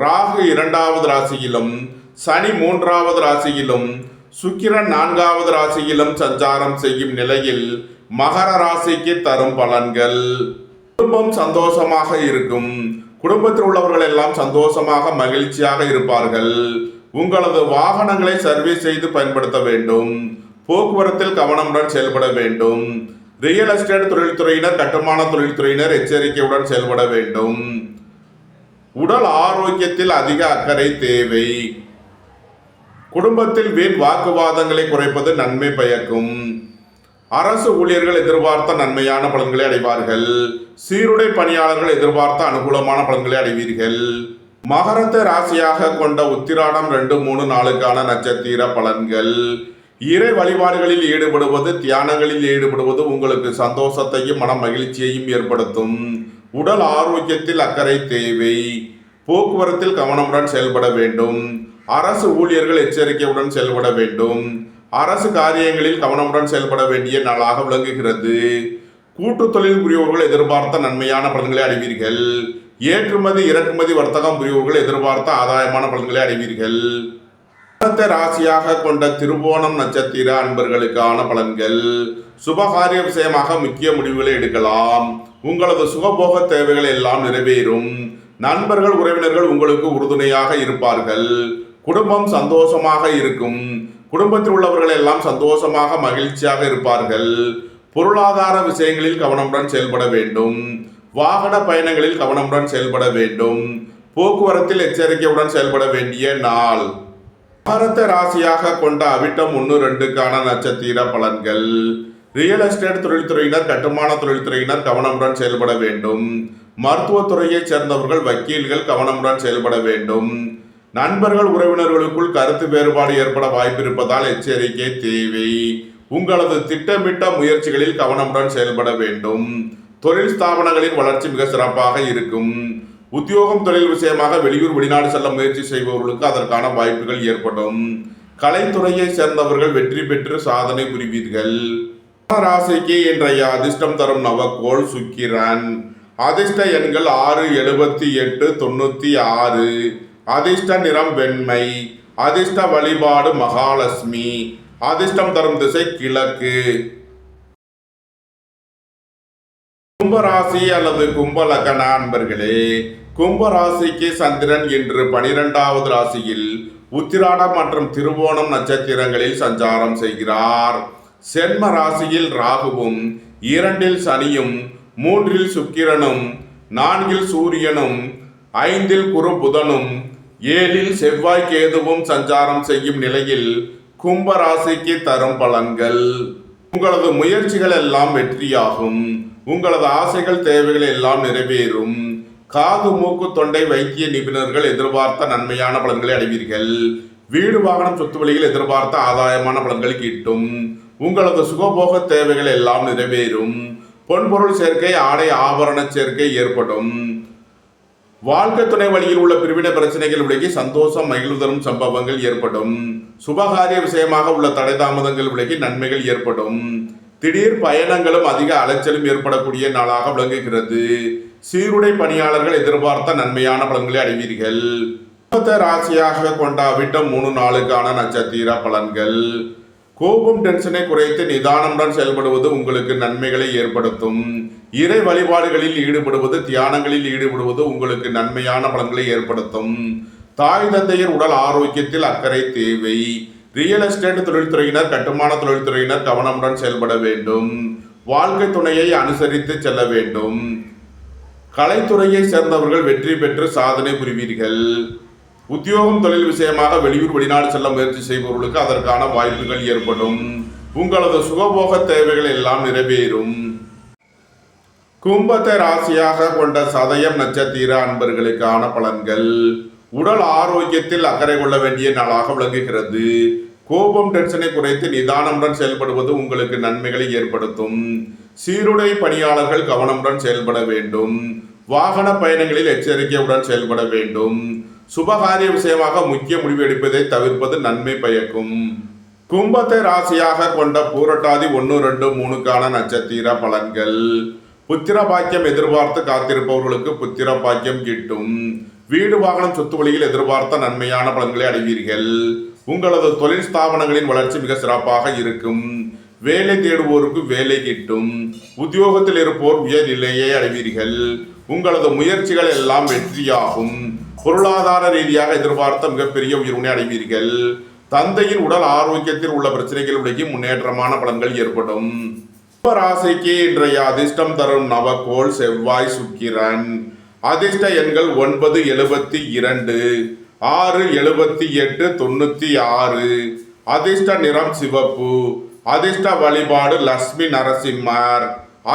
[SPEAKER 1] ராகு 2வது ராசியிலும், சனி 3வது ராசியிலும், சுக்கிரன் 4வது ராசியிலும் சஞ்சாரம் செய்யும் நிலையில் மகர ராசிக்கு தரும் பலன்கள். குடும்பம் சந்தோஷமாக இருக்கும். குடும்பத்தில் உள்ளவர்கள் எல்லாம் சந்தோஷமாக மகிழ்ச்சியாக இருப்பார்கள். உங்களது வாகனங்களை சர்வீஸ் செய்து பயன்படுத்த வேண்டும். போக்குவரத்தில் கவனமுடன் செயல்பட வேண்டும். ரியல் எஸ்டேட் தொழில்துறையினர், கட்டுமான தொழில்துறையினர் எச்சரிக்கையுடன் செயல்பட வேண்டும். உடல் ஆரோக்கியத்தில் அதிக அக்கறை தேவை. குடும்பத்தில் வீண் வாக்குவாதங்களை குறைப்பது நன்மை பயக்கும். அரசு ஊழியர்கள் எதிர்பார்த்த நன்மையான பலன்களை அடைவார்கள். சீருடை பணியாளர்கள் எதிர்பார்த்த அனுகூலமான பலன்களை அடைவீர்கள். மகரத்தை ராசியாக கொண்ட உத்திராடம் 2, 3, 4க்கான நட்சத்திர பலன்கள். இறை வழிபாடுகளில் ஈடுபடுவது, தியானங்களில் ஈடுபடுவது உங்களுக்கு சந்தோஷத்தையும் மன மகிழ்ச்சியையும் ஏற்படுத்தும். உடல் ஆரோக்கியத்தில் அக்கறை தேவை. போக்குவரத்தில் கவனமுடன் செயல்பட வேண்டும். அரசு ஊழியர்கள் எச்சரிக்கையுடன் செயல்பட வேண்டும். அரசு காரியங்களில் கவனமுடன் செயல்பட வேண்டிய நாளாக விளங்குகிறது. கூட்டு தொழில் புரியோர்கள் எதிர்பார்த்த நன்மையான பலன்களை அடைவீர்கள். ஏற்றுமதி இறக்குமதி வர்த்தகம் புரியோர்கள் எதிர்பார்த்த ஆதாயமான பலன்களை அடைவீர்கள். ராசியாக கொண்ட திருவோணம் நட்சத்திர அன்பர்களுக்கான பலன்கள். சுபகாரிய விஷயமாக முக்கிய முடிவுகளை எடுக்கலாம். உங்களது சுகபோக தேவைகள் எல்லாம் நிறைவேறும். நண்பர்கள் உறவினர்கள் உங்களுக்கு உறுதுணையாக இருப்பார்கள். குடும்பம் சந்தோஷமாக இருக்கும். குடும்பத்தில் உள்ளவர்கள் எல்லாம் சந்தோஷமாக மகிழ்ச்சியாக இருப்பார்கள். பொருளாதார விஷயங்களில் கவனமுடன் செயல்பட வேண்டும். வாகன பயணங்களில் கவனமுடன் செயல்பட வேண்டும். போக்குவரத்தில் எச்சரிக்கையுடன் செயல்பட வேண்டிய நாள். மகரத்தை ராசியாக கொண்ட அவிட்டம் 1, 2க்கான நட்சத்திர பலன்கள். ரியல் எஸ்டேட் தொழில்துறையினர், கட்டுமான தொழில்துறையினர் கவனமுடன் செயல்பட வேண்டும். மருத்துவத்துறையைச் சேர்ந்தவர்கள், வக்கீல்கள் கவனமுடன் செயல்பட வேண்டும். நண்பர்கள் உறவினர்களுக்குள் கருத்து வேறுபாடு ஏற்பட வாய்ப்பு இருப்பதால் எச்சரிக்கை தேவை. உங்களது திட்டமிட்ட முயற்சிகளில் கவனமுடன் செயல்பட வேண்டும். தொழில் ஸ்தாபனங்களின் வளர்ச்சி மிக சிறப்பாக இருக்கும். உத்தியோகம் தொழில் விஷயமாக வெளியூர் வெளிநாடு செல்ல முயற்சி செய்பவர்களுக்கு அதற்கான வாய்ப்புகள் ஏற்படும். கலைத்துறையை சேர்ந்தவர்கள் வெற்றி பெற்று சாதனை புரிவீர்கள். ராசிக்கு இன்றைய அதிர்ஷ்டம் தரும் நவக்கோள் சுக்கிரன். அதிர்ஷ்ட எண்கள் 6, 78, 96. அதிர்ஷ்ட நிறம் வெண்மை. அதிர்ஷ்ட வழிபாடு மகாலட்சுமி. அதிர்ஷ்டம் தரும் திசை கிழக்கு. கும்பராசி அல்லது கும்ப லக்ன அன்பர்களே, கும்பராசிக்கு சந்திரன் இன்று 12வது ராசியில் உத்திராடம் மற்றும் திருவோணம் நட்சத்திரங்களில் சஞ்சாரம் செய்கிறார். சென்ம ராசியில் ராகுவும், 2ல் சனியும், 3ல் சுக்கிரனும், 4ல் சூரியனும், 5ல் குரு புதனும், 7ல் செவ்வாய் கேதுவும் சஞ்சாரம் செய்யும் நிலையில் கும்பராசிக்கு தரும் பலன்கள். உங்களது முயற்சிகள் எல்லாம் வெற்றியாகும். உங்களது ஆசைகள் தேவைகள் எல்லாம் நிறைவேறும். காது மூக்கு தொண்டை வைத்திய நிபுணர்கள் எதிர்பார்த்த நன்மையான பலன்களை அடைவீர்கள். வீடு வாகனம் சொத்து வழியில் எதிர்பார்த்த ஆதாயமான பலன்கள் கிட்டும். உங்களது சுகபோக தேவைகள் எல்லாம் நிறைவேறும். பொன்பொருள் சேர்க்கை, ஆடை ஆபரண சேர்க்கை ஏற்படும். வாழ்க்கை துணை வழியில் உள்ள பிரிவினை பிரச்சனைகள் விலகி சந்தோஷம் மகிழ்வு தரும் சம்பவங்கள் ஏற்படும். சுபகாரிய விஷயமாக உள்ள தடை தாமதங்கள் விலகி நன்மைகள் ஏற்படும். திடீர் பயணங்களும் அதிக அலைச்சலும் ஏற்படக்கூடிய நாளாக விளங்குகிறது. சீருடை பணியாளர்கள் எதிர்பார்த்த நன்மையான பலன்களை அடைவீர்கள். ராசியாக கொண்ட அவிட்டம் 3, 4க்கான நட்சத்திர பலன்கள். கோபம் டென்ஷனை குறைத்து நிதானமுடன் செயல்படுவது உங்களுக்கு நன்மைகளை ஏற்படுத்தும். இறை வழிபாடுகளில் ஈடுபடுவது, தியானங்களில் ஈடுபடுவது உங்களுக்கு நன்மையான பலன்களை ஏற்படுத்தும். தாய் தந்தையர் உடல் ஆரோக்கியத்தில் அக்கறை தேவை. ரியல் எஸ்டேட் தொழில்துறையினர், கட்டுமான தொழில்துறையினர் கவனமுடன் செயல்பட வேண்டும். வாழ்க்கை துணையை அனுசரித்து செல்ல வேண்டும். கலைத்துறையை சேர்ந்தவர்கள் வெற்றி பெற்று சாதனை புரிவீர்கள். உத்தியோகம் தொழில் விஷயமாக வெளியூர் வெளிநாடு செல்ல முயற்சி செய்பவர்களுக்கு அதற்கான வாய்ப்புகள் ஏற்படும். உங்களது சுகபோக தேவைகள் எல்லாம் நிறைவேறும். கும்பத்தை ராசியாக கொண்ட சதயம் நட்சத்திர அன்பர்களுக்கான பலன்கள். உடல் ஆரோக்கியத்தில் அக்கறை கொள்ள வேண்டிய நாளாக விளங்குகிறது. கோபம் டென்ஷனை குறைத்து நிதானமுடன் செயல்படுவது உங்களுக்கு நன்மைகளை ஏற்படுத்தும். சீருடை பணியாளர்கள் கவனமுடன் செயல்பட வேண்டும். வாகன பயணங்களில் எச்சரிக்கையுடன் செயல்பட வேண்டும். சுபகாரிய விஷயமாக முக்கிய முடிவு எடுப்பதை தவிர்ப்பது நன்மை பயக்கும். கும்பத்தை ராசியாக கொண்ட பூரட்டாதி 1, 2, 3க்கான நட்சத்திர பலன்கள். புத்திர பாக்கியம் எதிர்பார்த்து காத்திருப்பவர்களுக்கு புத்திர பாக்கியம் கிட்டும். வீடு வாகனம் சொத்து வழியில் எதிர்பார்த்த நன்மையான பலன்களை அடைவீர்கள். உங்களது தொழில் ஸ்தாபனங்களின் வளர்ச்சி மிக சிறப்பாக இருக்கும். வேலை தேடுவோருக்கு வேலை கிட்டும். உத்தியோகத்தில் இருப்போர் உயர் நிலையை அடைவீர்கள். உங்களது முயற்சிகள் எல்லாம் வெற்றியாகும். பொருளாதார ரீதியாக எதிர்பார்த்த மிகப்பெரிய உயர்வினை அடைவீர்கள். தந்தையின் உடல் ஆரோக்கியத்தில் உள்ள பிரச்சனைகள் விலகி முன்னேற்றமான பலன்கள் ஏற்படும். ராசிக்கு இன்றைய அதிர்ஷ்டம் தரும் நவக்கோள் செவ்வாய் சுக்கிரன். அதிர்ஷ்ட எண்கள் 9, 72, 6, 78, 96. அதிர்ஷ்ட நிறம் சிவப்பு. அதிர்ஷ்ட வழிபாடு லட்சுமி நரசிம்மர்.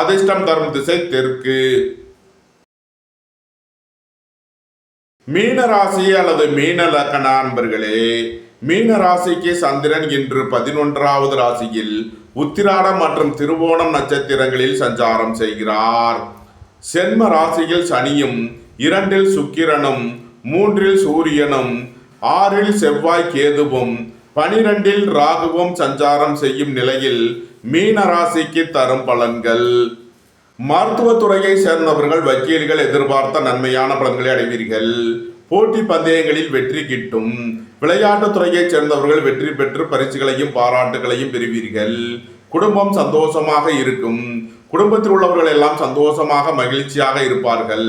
[SPEAKER 1] அதிர்ஷ்டம் தரும் திசை தெற்கு. மீன ராசி அல்லது மீன லக்ன அன்பர்களே, மீன ராசிக்கு சந்திரன் இன்று 11வது ராசியில் உத்திராடம் மற்றும் திருவோணம் நட்சத்திரங்களில் சஞ்சாரம் செய்கிறார். சென்ம ராசியில் சனியும், 2ல் சுக்கிரனும், 3ல் சூரியனும், 6ல் செவ்வாய் கேதுவும், 12ல் ராகுவும் சஞ்சாரம் செய்யும் நிலையில் மீன ராசிக்கு தரும் பலன்கள். மருத்துவத்துறையை சேர்ந்தவர்கள் வக்கீல்கள் எதிர்பார்த்த நன்மையான பலன்களை அடைவீர்கள். போட்டி பந்தயங்களில் வெற்றி கிட்டும். விளையாட்டுத் துறையைச் சேர்ந்தவர்கள் வெற்றி பெற்று பரிசுகளையும் பாராட்டுகளையும் பெறுவீர்கள். குடும்பம் சந்தோஷமாக இருக்கும். குடும்பத்தில் உள்ளவர்கள் எல்லாம் சந்தோஷமாக மகிழ்ச்சியாக இருப்பார்கள்.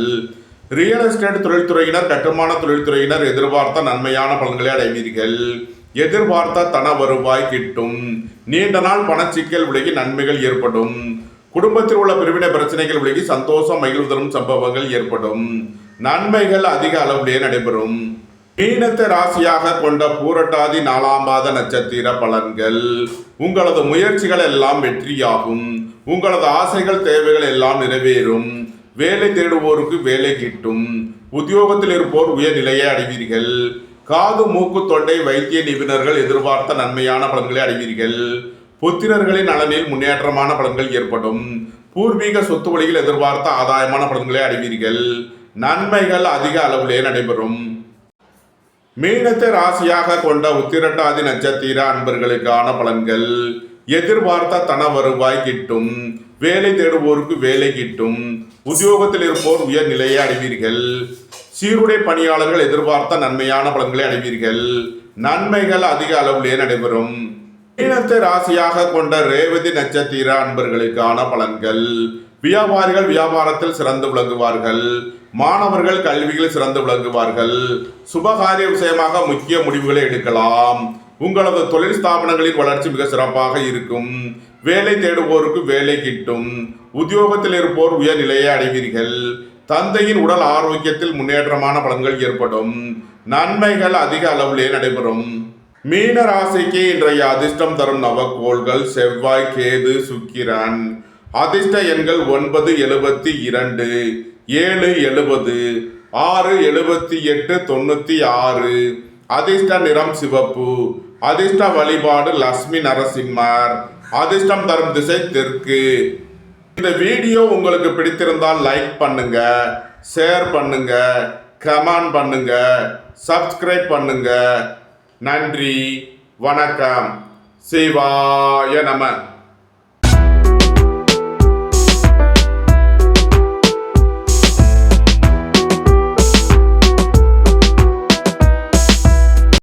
[SPEAKER 1] ரியல் எஸ்டேட் தொழில்துறையினர், கட்டுமான தொழில்துறையினர் எதிர்பார்த்த நன்மையான பலன்களை அடைவீர்கள். எதிர்பார்த்த தன வருவாய் கிட்டும். நீண்ட நாள் பணச்சிக்கல் விலகி நன்மைகள் ஏற்படும். குடும்பத்தில் உள்ள பிரிவினை பிரச்சனைகள் விலகி சந்தோஷம் மகிழ்வு தரும் சம்பவங்கள் ஏற்படும். நன்மைகள் அதிக அளவிலே நடைபெறும். மீனத்தை ராசியாக கொண்ட பூரட்டாதி 4ஆம் பாத நட்சத்திர பலன்கள். உங்களது முயற்சிகள் எல்லாம் வெற்றியாகும். உங்களது ஆசைகள் தேவைகள் எல்லாம் நிறைவேறும். வேலை தேடுவோருக்கு வேலை கிட்டும். உத்தியோகத்தில் இருப்போர் உயர் நிலையை அடைவீர்கள். காது மூக்கு தொண்டை வைத்திய நிபுணர்கள் எதிர்பார்த்த நன்மையான பலன்களை அடைவீர்கள். புத்திரர்களின் நலனில் முன்னேற்றமான பலன்கள் ஏற்படும். பூர்வீக சொத்து வழியில் எதிர்பார்த்த ஆதாயமான பலன்களை அடைவீர்கள். நன்மைகள் அதிக அளவிலே நடைபெறும். மீனத்தை ராசியாக கொண்ட உத்திரட்டாதி நட்சத்திர அன்பர்களுக்கான பலன்கள். எதிர்பார்த்த தன வருவாய் கிட்டும். வேலை தேடுவோருக்கு வேலை கிட்டும். உத்தியோகத்தில் இருப்போர் உயர் நிலையை அடைவீர்கள். சீருடை பணியாளர்கள் எதிர்பார்த்த நன்மையான பலன்களை அடைவீர்கள். நன்மைகள் அதிக அளவிலே நடைபெறும். மீனத்தை ராசியாக கொண்ட ரேவதி நட்சத்திர அன்பர்களுக்கான பலன்கள். வியாபாரிகள் வியாபாரத்தில் சிறந்து விளங்குவார்கள். மாணவர்கள் கல்வியில் சிறந்து விளங்குவார்கள். சுபகாரிய விஷயமாக முக்கிய முடிவுகளை எடுக்கலாம். உங்களது தொழில் ஸ்தாபனங்களின் வளர்ச்சி மிக சிறப்பாக இருக்கும். வேலை தேடுவோருக்கு வேலை கிட்டும். உத்தியோகத்தில் இருப்போர் உயர் நிலையை அடைவீர்கள். தந்தையின் உடல் ஆரோக்கியத்தில் முன்னேற்றமான பலன்கள் ஏற்படும். நன்மைகள் அதிக அளவிலே நடைபெறும். மீன ராசிக்கு இன்றைய அதிர்ஷ்டம் தரும் நவக்கோள்கள் செவ்வாய் கேது சுக்கிரன். அதிர்ஷ்ட எண்கள் 9, 72, 7, 70, 6, 78, 96. அதிர்ஷ்ட நிறம் சிவப்பு. அதிர்ஷ்ட வழிபாடு லட்சுமி நரசிம்மர். அதிர்ஷ்டம் தரும் திசை தெற்கு. இந்த வீடியோ உங்களுக்கு பிடித்திருந்தால் லைக் பண்ணுங்க, ஷேர் பண்ணுங்க, கமெண்ட் பண்ணுங்க, சப்ஸ்கிரைப் பண்ணுங்க. நன்றி, வணக்கம். சிவாய நம.